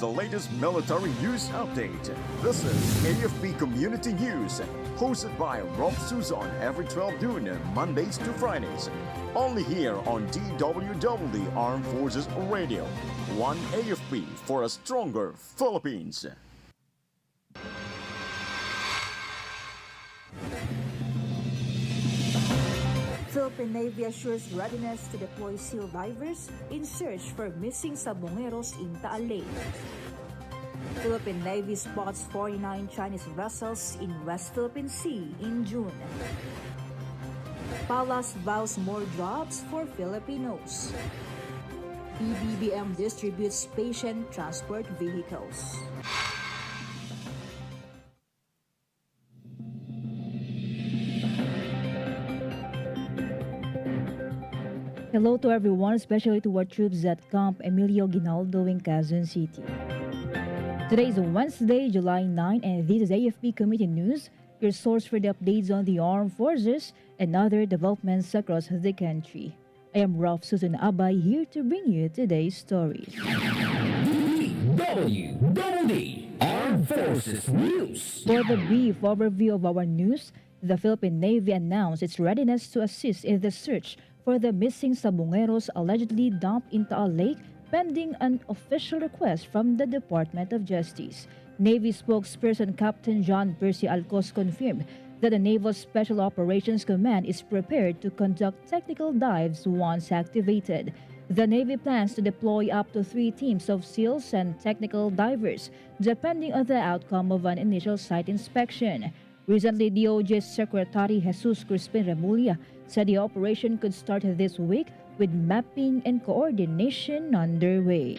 the latest military news update. This is AFP Community News, hosted by Rob Susan every 12 noon, Mondays to Fridays. Only here on DWDD Armed Forces Radio. One AFP for a stronger Philippines. Philippine Navy assures readiness to deploy SEAL divers in search for missing sabongeros in Taal Lake. Philippine Navy spots 49 Chinese vessels in West Philippine Sea in June. Palace vows more jobs for Filipinos. PBBM distributes patient transport vehicles. Hello to everyone, especially to our troops at Camp Emilio Ginaldo in Quezon City. Today is Wednesday, July 9, and this is AFP Committee News, your source for the updates on the armed forces and other developments across the country. I am Ralph Susan Abay, here to bring you today's story. DWDD Armed Forces News. For the brief overview of our news, the Philippine Navy announced its readiness to assist in the search for the missing sabongeros allegedly dumped in Taal Lake pending an official request from the Department of Justice. Navy spokesperson Captain John Percy Alcos confirmed that the Naval Special Operations Command is prepared to conduct technical dives once activated. The Navy plans to deploy up to 3 teams of SEALs and technical divers, depending on the outcome of an initial site inspection. Recently, DOJ Secretary Jesus Crispin Remulla said the operation could start this week with mapping and coordination underway.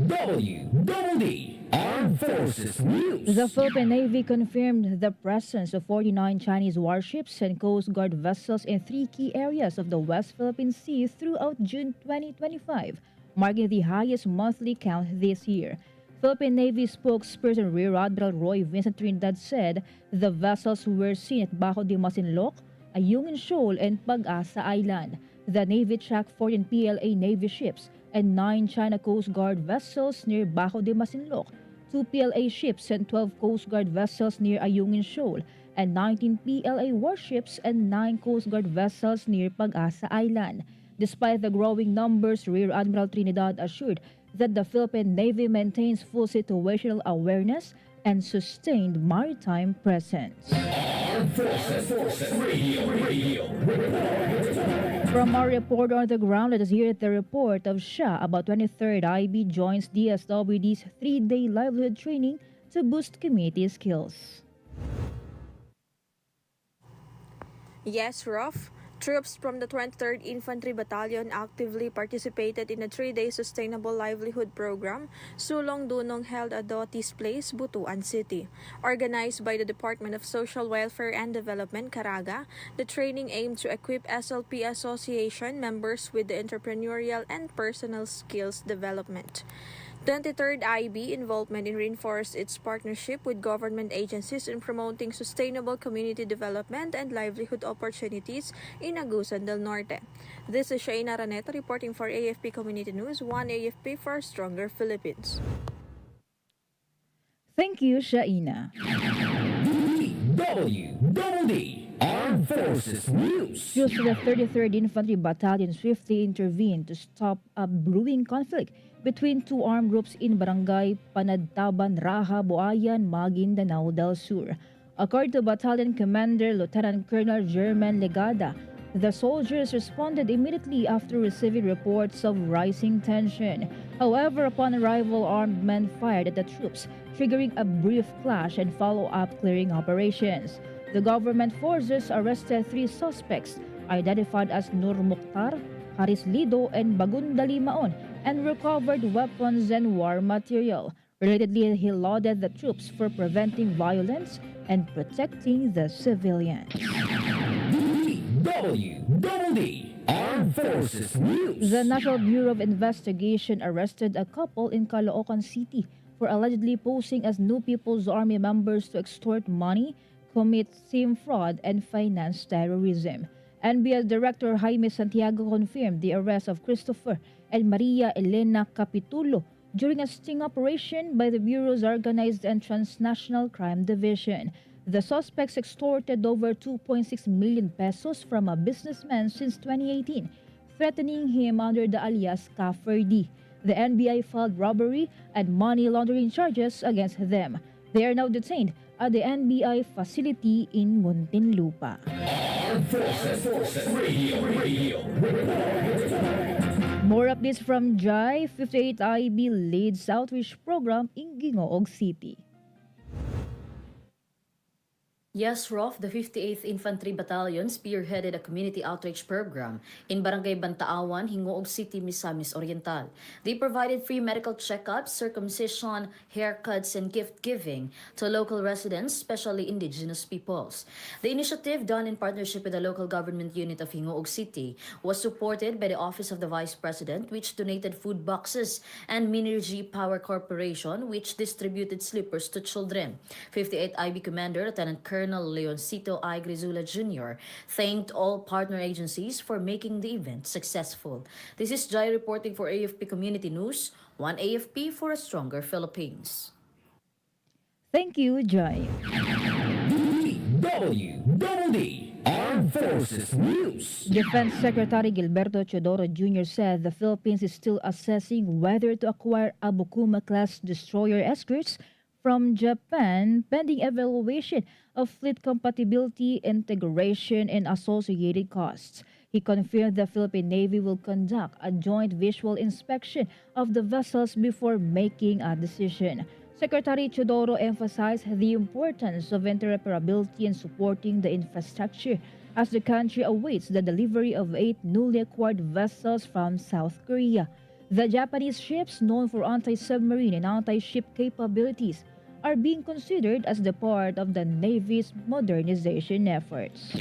DWDD Armed Forces News. The Philippine Navy confirmed the presence of 49 Chinese warships and Coast Guard vessels in 3 key areas of the West Philippine Sea throughout June 2025, marking the highest monthly count this year. Philippine Navy spokesperson Rear Admiral Roy Vincent Trinidad said the vessels were seen at Bajo de Masinloc, Ayungin Shoal, and Pag-asa Island. The Navy tracked 14 PLA Navy ships and 9 China Coast Guard vessels near Bajo de Masinloc, 2 PLA ships and 12 Coast Guard vessels near Ayungin Shoal, and 19 PLA warships and 9 Coast Guard vessels near Pag-asa Island. Despite the growing numbers, Rear Admiral Trinidad assured that the Philippine Navy maintains full situational awareness and sustained maritime presence. Armed Forces Radio. From our reporter on the ground, let us hear the report of Shah about 23rd IB joins DSWD's 3-day livelihood training to boost community skills. Yes, Ruff. Troops from the 23rd Infantry Battalion actively participated in a 3-day sustainable livelihood program, Sulong Dunong held at Dotis Place, Butuan City. Organized by the Department of Social Welfare and Development, Caraga, the training aimed to equip SLP Association members with the entrepreneurial and personal skills development. 23rd IB involvement in reinforced its partnership with government agencies in promoting sustainable community development and livelihood opportunities in Agusan del Norte. This is Shaina Raneta reporting for AFP Community News, One AFP for a Stronger Philippines. Thank you, Shaina. DWDD Armed Forces News. Troops of the 33rd Infantry Battalion swiftly intervened to stop a brewing conflict between 2 armed groups in Barangay Panadtaban, Raha, Buayan, Maguindanao del Sur. According to Battalion Commander Lieutenant Colonel German Legada, the soldiers responded immediately after receiving reports of rising tension. However, upon arrival, armed men fired at the troops, triggering a brief clash and follow-up clearing operations. The government forces arrested 3 suspects, identified as Nur Mukhtar, Haris Lido, and Bagunda Limaon, and recovered weapons and war material. Relatedly, he lauded the troops for preventing violence and protecting the civilians. DWDD Armed Forces News. The National Bureau of Investigation arrested a couple in Caloocan City for allegedly posing as New People's Army members to extort money, commit SIM fraud, and finance terrorism. NBS Director Jaime Santiago confirmed the arrest of Christopher and Maria Elena Capitulo, during a sting operation by the Bureau's Organized and Transnational Crime Division. The suspects extorted over 2.6 million pesos from a businessman since 2018, threatening him under the alias Cafferdy. The NBI filed robbery and money laundering charges against them. They are now detained at the NBI facility in Muntinlupa. Armed Forces Radio. More updates from Jai. 58 IB leads outreach program in Gingoog City. Yes, Rof, the 58th Infantry Battalion spearheaded a community outreach program in Barangay Bantaawan, Hingoog City, Misamis Oriental. They provided free medical checkups, circumcision, haircuts, and gift-giving to local residents, especially indigenous peoples. The initiative, done in partnership with the local government unit of Hingoog City, was supported by the Office of the Vice President, which donated food boxes, and Minergy Power Corporation, which distributed slippers to children. 58 IB Commander Lieutenant Colonel Leoncito I. Grizula Jr. thanked all partner agencies for making the event successful. This is Jai reporting for AFP Community News, one AFP for a stronger Philippines. Thank you, Jai. DWDD Armed Forces News. Defense Secretary Gilberto Teodoro Jr. said the Philippines is still assessing whether to acquire Abukuma-class destroyer escorts from Japan, pending evaluation of fleet compatibility, integration, and associated costs. He confirmed the Philippine Navy will conduct a joint visual inspection of the vessels before making a decision. Secretary Teodoro emphasized the importance of interoperability in supporting the infrastructure as the country awaits the delivery of 8 newly acquired vessels from South Korea. The Japanese ships, known for anti-submarine and anti-ship capabilities, are being considered as the part of the Navy's modernization efforts.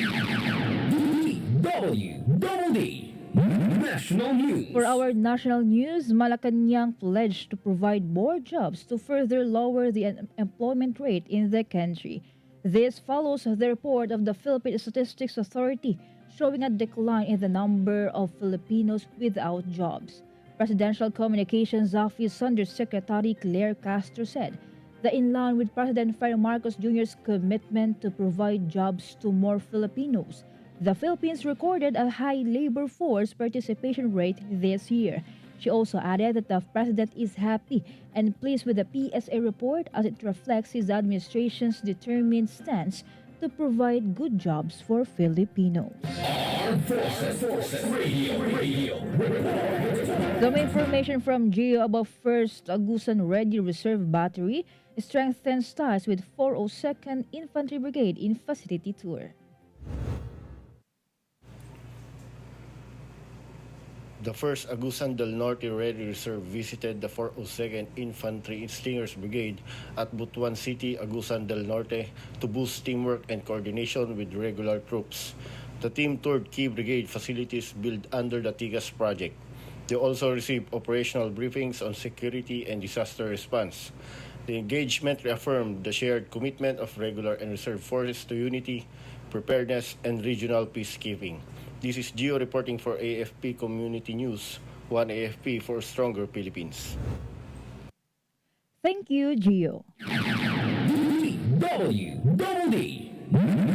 DWDD National News. For our national news, Malacanang pledged to provide more jobs to further lower the unemployment rate in the country. This follows the report of the Philippine Statistics Authority showing a decline in the number of Filipinos without jobs. Presidential Communications Office Undersecretary Claire Castro said that in line with President Ferdinand Marcos Jr.'s commitment to provide jobs to more Filipinos, the Philippines recorded a high labor force participation rate this year. She also added that the president is happy and pleased with the PSA report as it reflects his administration's determined stance to provide good jobs for Filipinos. Armed Forces Radio. Some information from GEO about 1st Agusan Ready Reserve Battery strengthens ties with 402nd Infantry Brigade in facility tour. The 1st Agusan del Norte Ready Reserve visited the 402nd Infantry Stingers Brigade at Butuan City, Agusan del Norte to boost teamwork and coordination with regular troops. The team toured key brigade facilities built under the Tigas project. They also received operational briefings on security and disaster response. The engagement reaffirmed the shared commitment of regular and reserve forces to unity, preparedness, and regional peacekeeping. This is Gio reporting for AFP Community News, one AFP for a stronger Philippines. Thank you, Gio. DWDD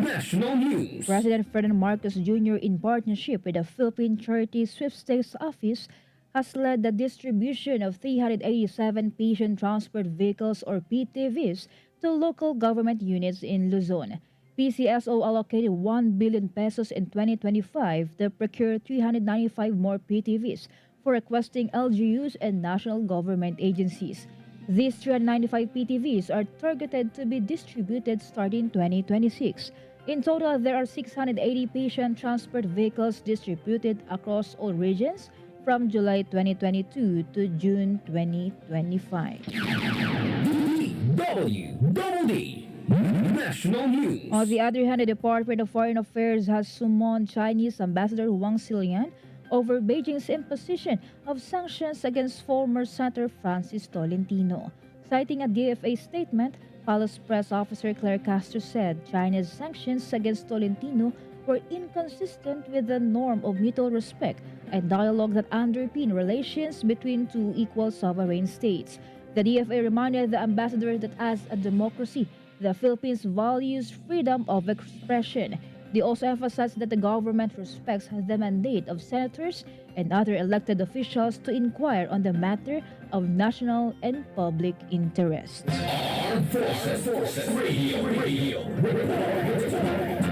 National News. President Ferdinand Marcos Jr., in partnership with the Philippine Charity Sweepstakes Office, has led the distribution of 387 patient transport vehicles or PTVs to local government units in Luzon. PCSO allocated 1 billion pesos in 2025 to procure 395 more PTVs for requesting LGUs and national government agencies. These 395 PTVs are targeted to be distributed starting 2026. In total, there are 680 patient transport vehicles distributed across all regions from July 2022 to June 2025. DWDD National News. On the other hand, the Department of Foreign Affairs has summoned Chinese Ambassador Wang Xilian over Beijing's imposition of sanctions against former Senator Francis Tolentino. Citing a DFA statement, Palace Press Officer Claire Castro said China's sanctions against Tolentino were inconsistent with the norm of mutual respect and dialogue that underpin relations between two equal sovereign states. The DFA reminded the ambassador that as a democracy, the Philippines values freedom of expression. They also emphasized that the government respects the mandate of senators and other elected officials to inquire on the matter of national and public interest. Armed Forces Radio.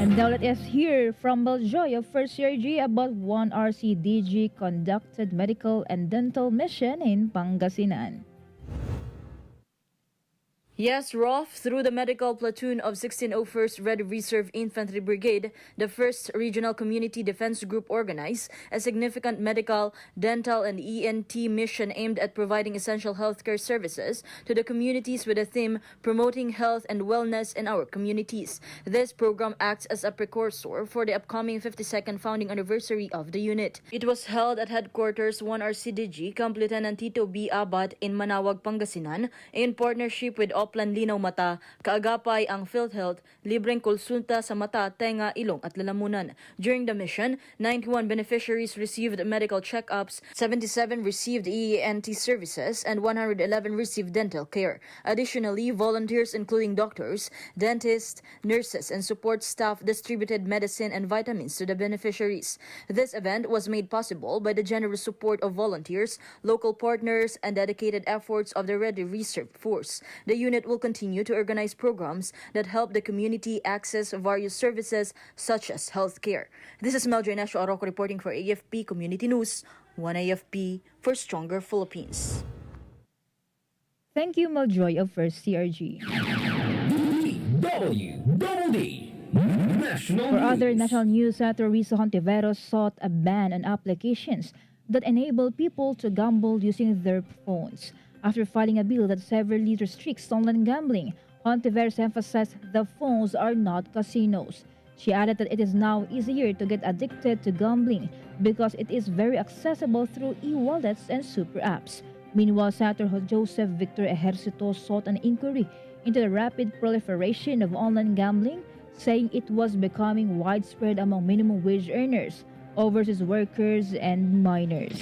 And now let us hear from Beljoy of First CRG about one RCDG conducted medical and dental mission in Pangasinan. Yes, Rolf, through the medical platoon of 1601st Red Reserve Infantry Brigade, the 1st Regional Community Defense Group organized a significant medical, dental, and ENT mission aimed at providing essential healthcare services to the communities with the theme Promoting Health and Wellness in Our Communities. This program acts as a precursor for the upcoming 52nd founding anniversary of the unit. It was held at Headquarters 1RCDG, Camp Lieutenant Tito B. Abad in Manawag, Pangasinan, in partnership with Oplan Linaw Mata, kaagapay ang PhilHealth, libreng konsulta sa mata, tenga, ilong at lalamunan. During the mission, 91 beneficiaries received medical checkups, 77 received EENT services, and 111 received dental care. Additionally, volunteers including doctors, dentists, nurses, and support staff distributed medicine and vitamins to the beneficiaries. This event was made possible by the generous support of volunteers, local partners, and dedicated efforts of the Red Reserve Force. The unit will continue to organize programs that help the community access various services such as healthcare. This is Meljo Inesio Arroco reporting for AFP Community News, 1AFP for Stronger Philippines. Thank you, Maljoy of First CRG. DWDD National For News. other national news, Senator Risa Hontiveros sought a ban on applications that enable people to gamble using their phones. After filing a bill that severely restricts online gambling, Hontiveros emphasized the phones are not casinos. She added that it is now easier to get addicted to gambling because it is very accessible through e-wallets and super apps. Meanwhile, Senator Joseph Victor Ejercito sought an inquiry into the rapid proliferation of online gambling, saying it was becoming widespread among minimum wage earners, overseas workers, and minors.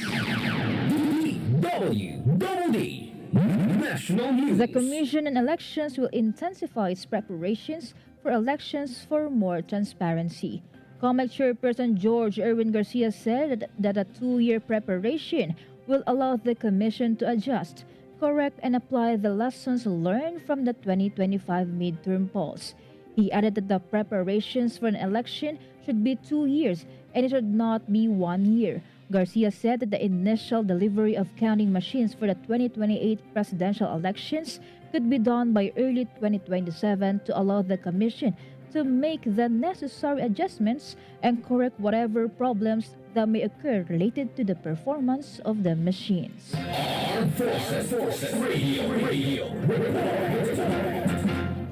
DWDD National News. The Commission on Elections will intensify its preparations for elections for more transparency. COMELEC Chairperson George Erwin Garcia said that a 2-year preparation will allow the Commission to adjust, correct, and apply the lessons learned from the 2025 midterm polls. He added that the preparations for an election should be 2 years and it should not be 1 year. Garcia said that the initial delivery of counting machines for the 2028 presidential elections could be done by early 2027 to allow the Commission to make the necessary adjustments and correct whatever problems that may occur related to the performance of the machines. Armed Forces Radio.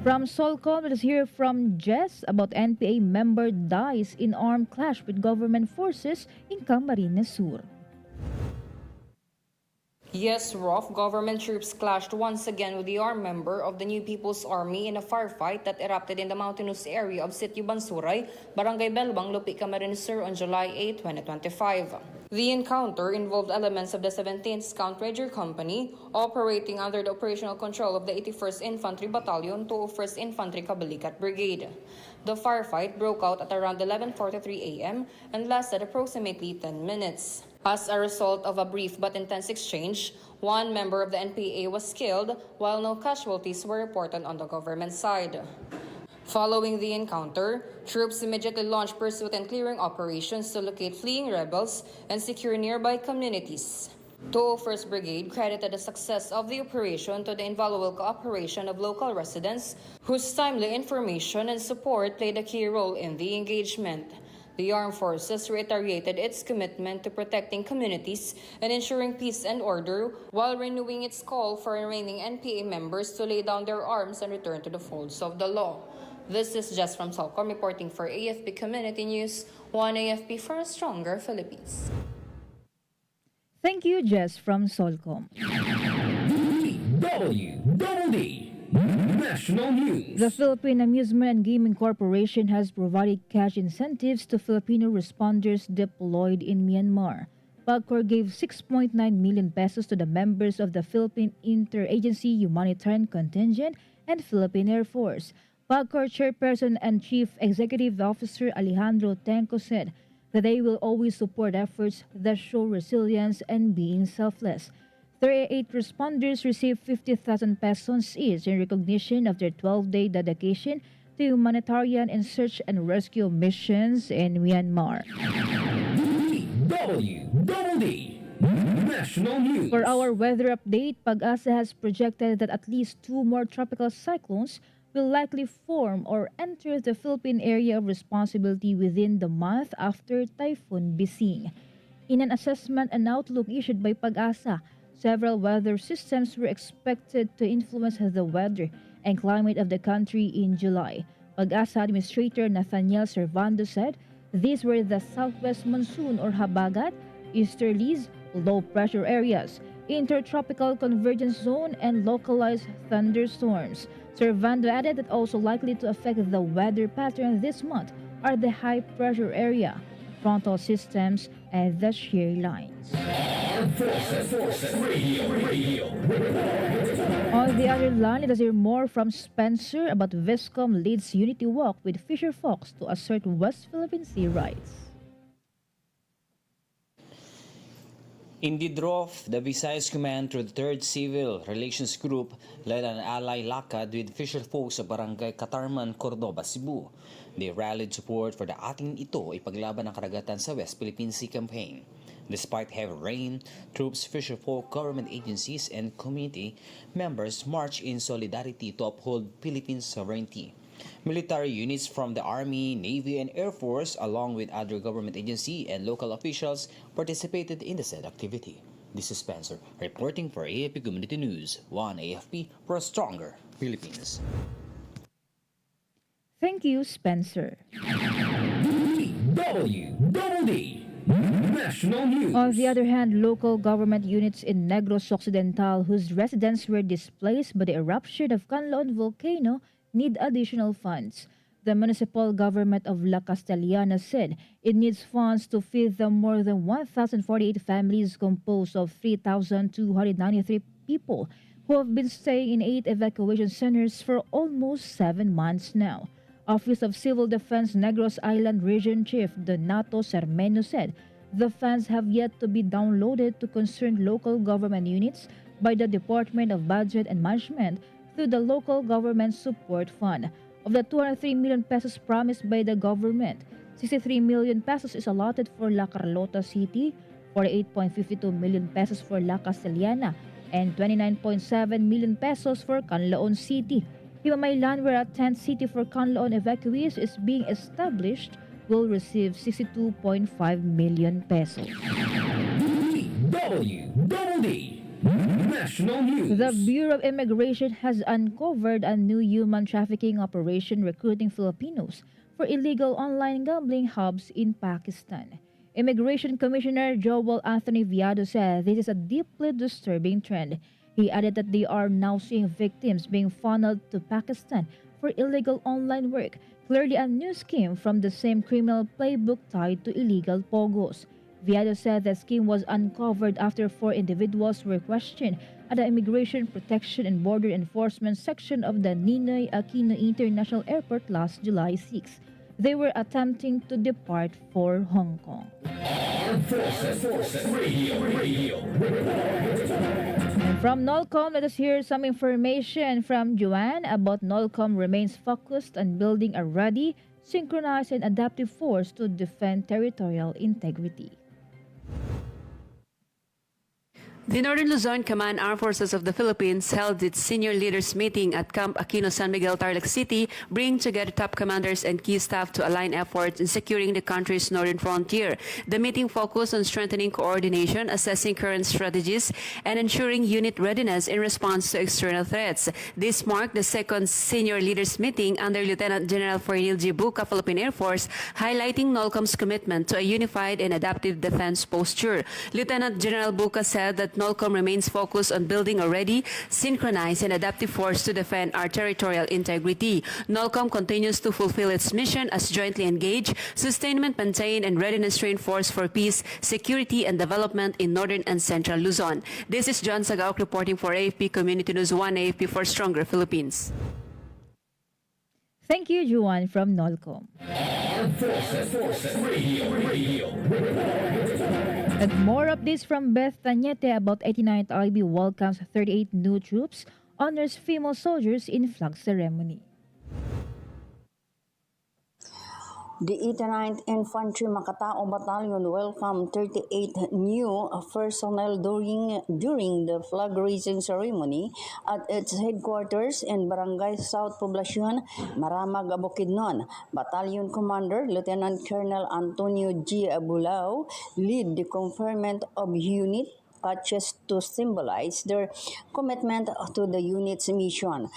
From Solcom, let us hear from Jess about NPA member dies in armed clash with government forces in Camarines Sur. Yes, Rolf, government troops clashed once again with the armed member of the New People's Army in a firefight that erupted in the mountainous area of Sitio Bansuray, Barangay Belbang, Lupi, Camarines Sur on July 8, 2025. The encounter involved elements of the 17th Scout Ranger Company operating under the operational control of the 81st Infantry Battalion, 201st Infantry Kabalikat Brigade. The firefight broke out at around 11:43 a.m. and lasted approximately 10 minutes. As a result of a brief but intense exchange, one member of the NPA was killed while no casualties were reported on the government side. Following the encounter, troops immediately launched pursuit and clearing operations to locate fleeing rebels and secure nearby communities. 201st Brigade credited the success of the operation to the invaluable cooperation of local residents, whose timely information and support played a key role in the engagement. The armed forces reiterated its commitment to protecting communities and ensuring peace and order, while renewing its call for remaining NPA members to lay down their arms and return to the folds of the law. This is Jess from Solcom reporting for AFP Community News, 1AFP for a Stronger Philippines. Thank you, Jess from Solcom. DWDD National News. The Philippine Amusement and Gaming Corporation has provided cash incentives to Filipino responders deployed in Myanmar. PAGCOR gave 6.9 million pesos to the members of the Philippine Interagency Humanitarian Contingent and Philippine Air Force. PAGCOR Chairperson and Chief Executive Officer Alejandro Tenco said that they will always support efforts that show resilience and being selfless. 38 responders received 50,000 pesos each in recognition of their 12-day dedication to humanitarian and search and rescue missions in Myanmar. DWDD National News. For our weather update, Pag-asa has projected that at least 2 more tropical cyclones will likely form or enter the Philippine area of responsibility within the month after Typhoon Bising. In an assessment and outlook issued by Pag-asa, several weather systems were expected to influence the weather and climate of the country in July. Pag-asa Administrator Nathaniel Servando said these were the southwest monsoon or habagat, easterlies, low pressure areas, intertropical convergence zone, and localized thunderstorms. Servando added that also likely to affect the weather pattern this month are the high pressure area, frontal systems, and the shear lines. Armed Forces Radio. On the other line, let us hear more from Spencer about Viscom leads unity walk with Fisher Fox to assert West Philippine Sea rights. Indeed, Rof, the Visayas Command through the 3rd Civil Relations Group led an ally lakad with Fisher Folks sa Barangay Catarman, Cordoba, Cebu. They rallied support for the Ating Ito ipaglaban ng karagatan sa West Philippine Sea campaign. Despite heavy rain, troops, Fisher Folk, government agencies, and community members marched in solidarity to uphold Philippine sovereignty. Military units from the Army, Navy, and Air Force, along with other government agency and local officials, participated in the said activity. This is Spencer, reporting for AFP Community News. 1 AFP for a stronger Philippines. Thank you, Spencer. DWDD National News. On the other hand, local government units in Negros Occidental whose residents were displaced by the eruption of Canlaon volcano need additional funds. The municipal government of La Castellana said it needs funds to feed the more than 1,048 families composed of 3,293 people who have been staying in 8 evacuation centers for almost 7 months now. Office of Civil Defense Negros Island Region Chief Donato Sermeno said the funds have yet to be downloaded to concerned local government units by the Department of Budget and Management through the Local Government Support Fund. Of the 203 million pesos promised by the government, 63 million pesos is allotted for La Carlota City, 48.52 million pesos for La Castellana, and 29.7 million pesos for Canlaon City. Himamaylan, where a tent city for Canlaon evacuees is being established, will receive 62.5 million pesos. DWDD National News. The Bureau of Immigration has uncovered a new human trafficking operation recruiting Filipinos for illegal online gambling hubs in Pakistan. Immigration Commissioner Joel Anthony Viado said this is a deeply disturbing trend. He added that they are now seeing victims being funneled to Pakistan for illegal online work, clearly a new scheme from the same criminal playbook tied to illegal pogos. Viado said the scheme was uncovered after 4 individuals were questioned at the Immigration Protection and Border Enforcement section of the Ninoy Aquino International Airport last July 6. They were attempting to depart for Hong Kong. Armed Forces Radio. And from NOLCOM, let us hear some information from Joanne about NOLCOM remains focused on building a ready, synchronized, and adaptive force to defend territorial integrity. The Northern Luzon Command Armed Forces of the Philippines held its senior leaders meeting at Camp Aquino San Miguel, Tarlac City, bringing together top commanders and key staff to align efforts in securing the country's northern frontier. The meeting focused on strengthening coordination, assessing current strategies, and ensuring unit readiness in response to external threats. This marked the second senior leaders meeting under Lieutenant General Fernil G. Buca, Philippine Air Force, highlighting NOLCOM's commitment to a unified and adaptive defense posture. Lieutenant General Buca said that NOLCOM remains focused on building a ready, synchronized, and adaptive force to defend our territorial integrity. NOLCOM continues to fulfill its mission as jointly engaged, sustainment, maintain, and readiness-trained force for peace, security, and development in northern and central Luzon. This is John Sagauk reporting for AFP Community News 1 AFP for Stronger Philippines. Thank you, Juan from NOLCOM. Armed Forces Radio. And more updates from Beth Tañete about 89th IB welcomes 38 new troops, honors female soldiers in flag ceremony. The 89th Infantry Makatao Battalion welcomed 38 new personnel during the flag raising ceremony at its headquarters in Barangay South Poblacion, Maramag, Bukidnon. Battalion Commander Lieutenant Colonel Antonio G. Abulao led the conferment of unit patches to symbolize their commitment to the unit's mission.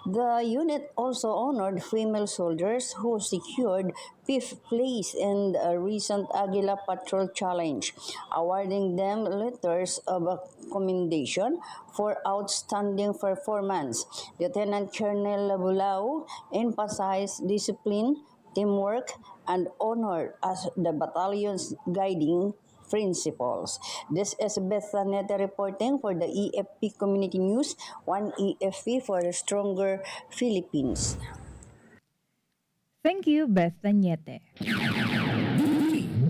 The unit also honored female soldiers who secured 5th place in the recent Aguila Patrol Challenge, awarding them letters of commendation for outstanding performance. Lieutenant Colonel Bulao emphasized discipline, teamwork, and honor as the battalion's guiding principles. This is Beth Tañete reporting for the AFP Community News, 1 AFP for a Stronger Philippines. Thank you, Beth Tañete.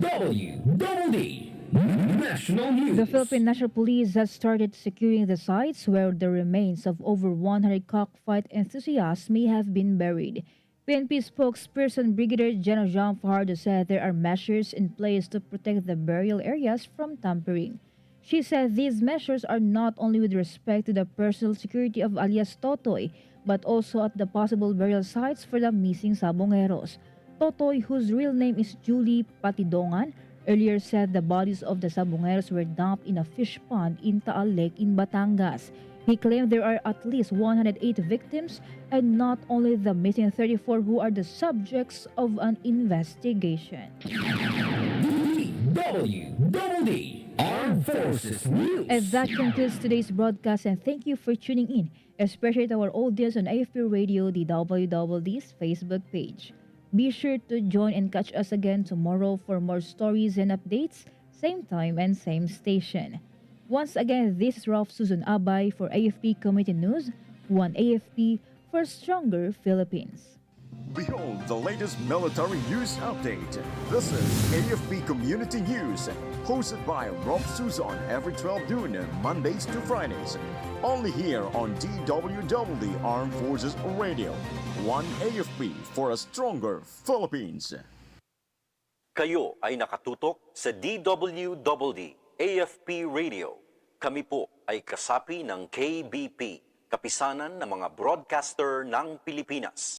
DWDD National News. The Philippine National Police has started securing the sites where the remains of over 100 cockfight enthusiasts may have been buried. PNP spokesperson Brigadier General Jean Fajardo said there are measures in place to protect the burial areas from tampering. She said these measures are not only with respect to the personal security of alias Totoy, but also at the possible burial sites for the missing Sabongeros. Totoy, whose real name is Julie Patidongan, earlier said the bodies of the Sabongeros were dumped in a fish pond in Taal Lake in Batangas. He claimed there are at least 108 victims and not only the missing 34 who are the subjects of an investigation. DWDD Armed Forces News. And that concludes today's broadcast, and thank you for tuning in, especially to our audience on AFP Radio, the DWDD's Facebook page. Be sure to join and catch us again tomorrow for more stories and updates, same time and same station. Once again, this is Ralph Susan Abay for AFP Community News, 1 AFP for Stronger Philippines. Behold the latest military news update. This is AFP Community News, hosted by Rob Susan every 12 noon, Mondays to Fridays. Only here on DWDD Armed Forces Radio. 1 AFP for a Stronger Philippines. Kayo ay nakatutok sa DWDD AFP Radio. Kami po ay kasapi ng KBP, Kapisanan ng mga Broadcaster ng Pilipinas.